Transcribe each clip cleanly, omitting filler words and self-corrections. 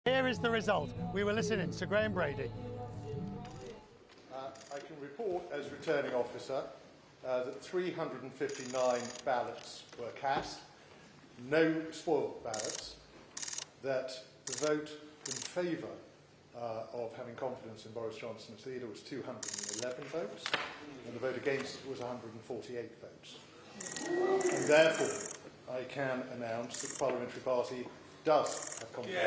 Here is the result. We were listening. Sir Graham Brady. I can report as returning officer that 359 ballots were cast, no spoiled ballots, that the vote in favour of having confidence in Boris Johnson as leader was 211 votes, and the vote against was 148 votes. And therefore, I can announce that the Parliamentary Party does have confidence.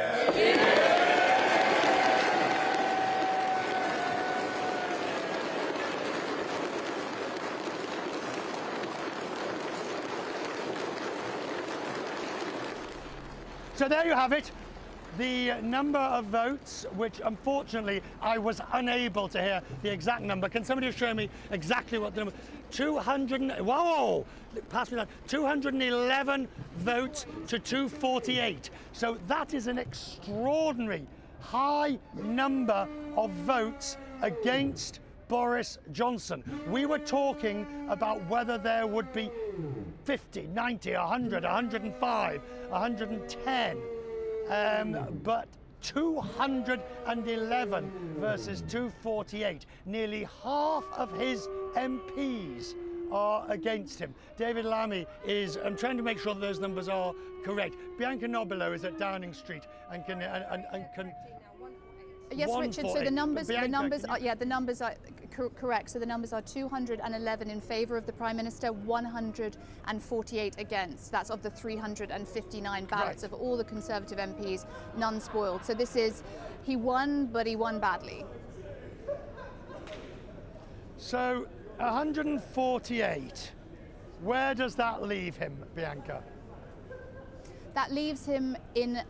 So there you have it. The number of votes, which unfortunately I was unable to hear the exact number. Can somebody show me exactly what the number? 211 votes to 248. So that is an extraordinary high number of votes against Boris Johnson. We were talking about whether there would be 50, 90, 100, 105, 110. But 211 versus 248. Nearly half of his MPs are against him. David Lammy is, I'm trying to make sure that those numbers are correct. Bianca Nobilo is at Downing Street and can Yes, Richard. So the numbers are correct. So the numbers are 211 in favour of the Prime Minister, 148 against. That's of the 359 ballots of all the Conservative MPs, none spoiled. So this is, he won, but he won badly. So 148. Where does that leave him, Bianca? That leaves him in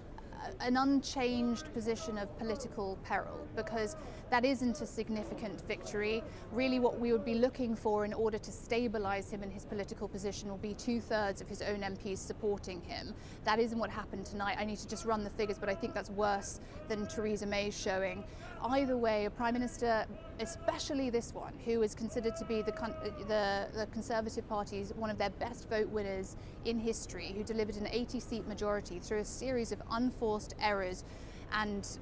an unchanged position of political peril, because that isn't a significant victory. Really what we would be looking for in order to stabilise him in his political position will be 2/3 of his own MPs supporting him. That isn't what happened tonight. I need to just run the figures, but I think that's worse than Theresa May's showing. Either way, a Prime Minister, especially this one, who is considered to be the Conservative Party's one of their best vote winners in history, who delivered an 80-seat majority through a series of unforced errors and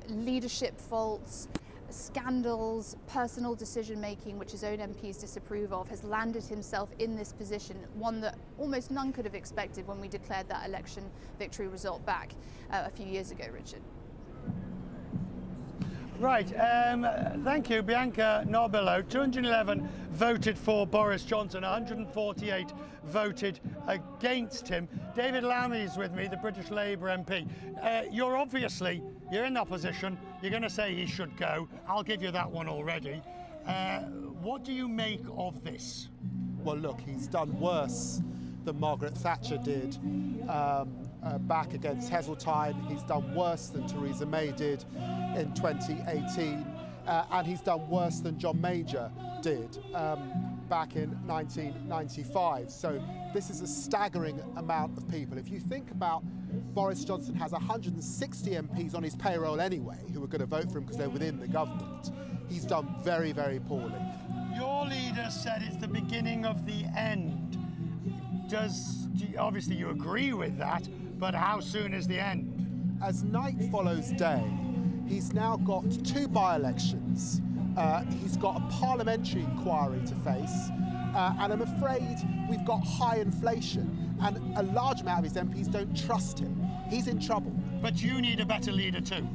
leadership faults, scandals, personal decision making which his own MPs disapprove of, has landed himself in this position, one that almost none could have expected when we declared that election victory result back a few years ago, Richard. Right, thank you, Bianca Nobilo. 211 voted for Boris Johnson, 148 voted against him. David Lammy is with me, the British Labour MP. You're in opposition, you're going to say he should go. I'll give you that one already. What do you make of this? Well, look, he's done worse than Margaret Thatcher did back against Heseltine. He's done worse than Theresa May did in 2018, and he's done worse than John Major did back in 1995. So this is a staggering amount of people. If you think about Boris Johnson has 160 MPs on his payroll anyway who are going to vote for him because they're within the government. He's done very, very poorly. Your leader said it's the beginning of the end. Obviously you agree with that, but how soon is the end? As night follows day, he's now got 2 by-elections. He's got a parliamentary inquiry to face, and I'm afraid we've got high inflation, and a large amount of his MPs don't trust him. He's in trouble. But you need a better leader too.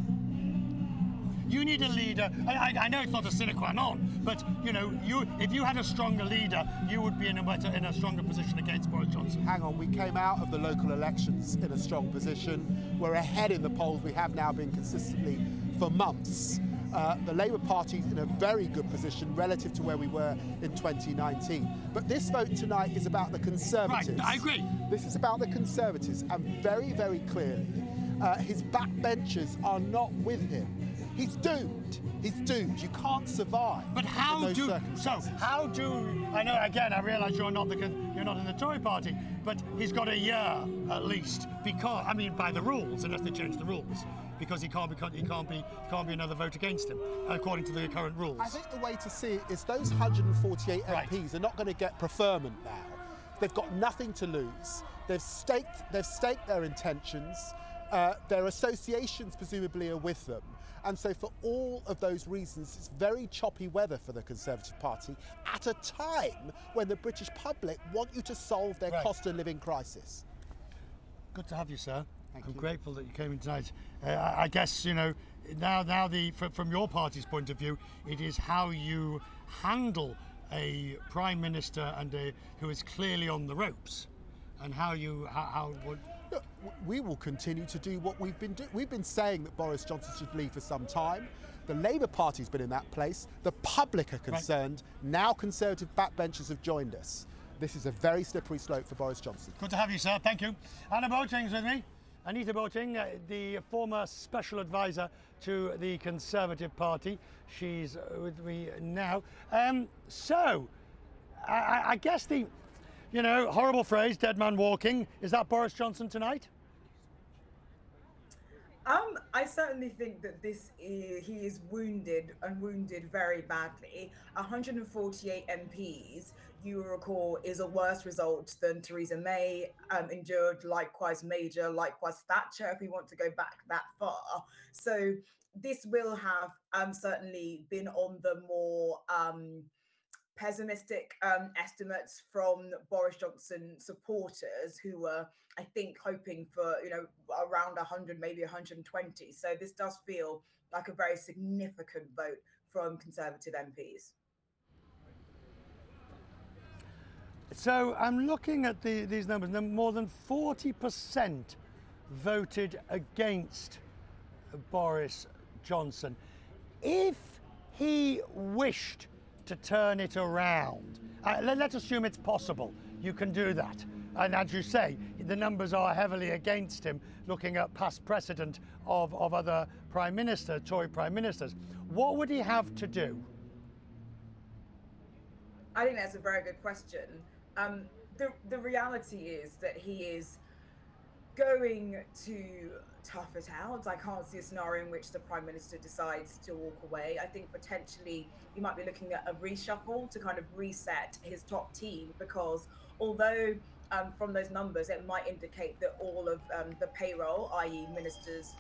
You need a leader. I know it's not a sine qua non, but if you had a stronger leader, you would be in a stronger position against Boris Johnson. Hang on, we came out of the local elections in a strong position. We're ahead in the polls. We have now been consistently for months. The Labour Party's in a very good position relative to where we were in 2019. But this vote tonight is about the Conservatives. Right, I agree. This is about the Conservatives, and very, very clearly, his backbenchers are not with him. He's doomed. He's doomed. You can't survive. But how do? I know. Again, I realise you're not in the Tory party, but he's got a year at least, because by the rules, unless they change the rules, because he can't be another vote against him according to the current rules. I think the way to see it is those 148 MPs are not going to get preferment now. They've got nothing to lose. They've staked their intentions. Their associations presumably are with them. And so for all of those reasons, it's very choppy weather for the Conservative Party at a time when the British public want you to solve their cost of living crisis. Good to have you, sir. Thank I'm you. grateful that you came in tonight. I guess, now from your party's point of view, it is how you handle a Prime Minister who is clearly on the ropes, and Look, we will continue to do what we've been doing. We've been saying that Boris Johnson should leave for some time. The Labour Party's been in that place. The public are concerned. Now Conservative backbenchers have joined us. This is a very slippery slope for Boris Johnson. Good to have you, sir. Thank you. Anna Boating's with me. Anita Boating, the former special advisor to the Conservative Party. She's with me now. So, I guess the, horrible phrase, dead man walking, is that Boris Johnson tonight? I certainly think that he is wounded and wounded very badly. 148 MPs, you will recall, is a worse result than Theresa May endured, likewise Major, likewise Thatcher, if we want to go back that far. So this will have certainly been on the more pessimistic estimates from Boris Johnson supporters, who were, I think, hoping for around 100, maybe 120. So this does feel like a very significant vote from Conservative MPs. So I'm looking at these numbers. More than 40% voted against Boris Johnson. If he wished to turn it around, let's assume it's possible. You can do that. And as you say, the numbers are heavily against him, looking at past precedent of other Tory prime ministers. What would he have to do? I think that's a very good question. The reality is that he is going to tough it out. I can't see a scenario in which the Prime Minister decides to walk away. I think potentially you might be looking at a reshuffle to kind of reset his top team, because although from those numbers it might indicate that all of the payroll, i.e. ministers,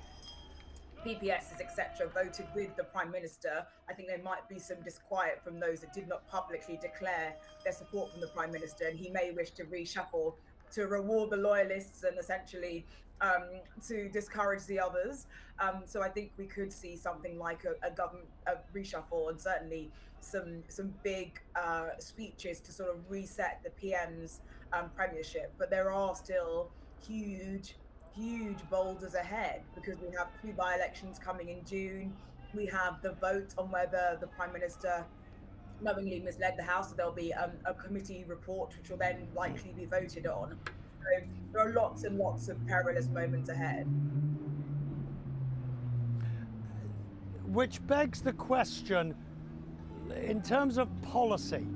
PPSs, etc., voted with the Prime Minister, I think there might be some disquiet from those that did not publicly declare their support from the Prime Minister, and he may wish to reshuffle to reward the loyalists and essentially to discourage the others. So I think we could see something like a government reshuffle, and certainly some big speeches to sort of reset the PM's premiership. But there are still huge boulders ahead, because we have 2 by-elections coming in June. We have the vote on whether the Prime Minister knowingly misled the House, so there'll be a committee report which will then likely be voted on. So there are lots and lots of perilous moments ahead. Which begs the question, in terms of policy,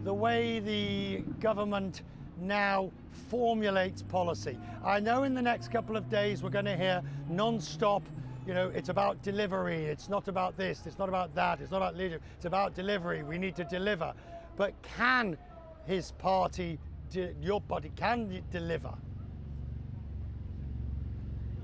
the way the government now formulates policy. I know in the next couple of days we're going to hear non-stop, it's about delivery, it's not about this, it's not about that, it's not about leadership, it's about delivery, we need to deliver. But can his party, your party, can deliver?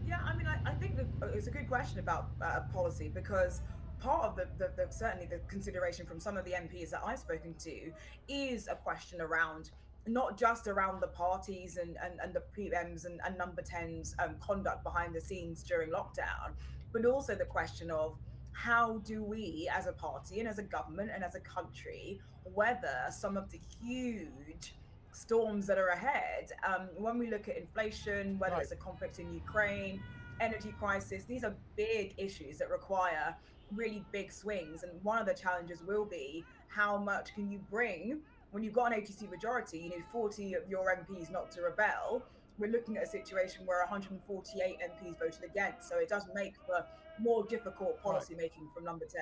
Yeah, I mean, I think that it's a good question about policy, because part of the certainly the consideration from some of the MPs that I've spoken to is a question around not just around the parties and the PMs and number 10's conduct behind the scenes during lockdown, but also the question of how do we as a party and as a government and as a country weather some of the huge storms that are ahead. When we look at inflation, whether it's a conflict in Ukraine, energy crisis, these are big issues that require really big swings. And one of the challenges will be, how much can you bring when you've got an 80-seat majority? You need 40 of your MPs not to rebel. We're looking at a situation where 148 MPs voted against, so it does make for more difficult policy making from number 10.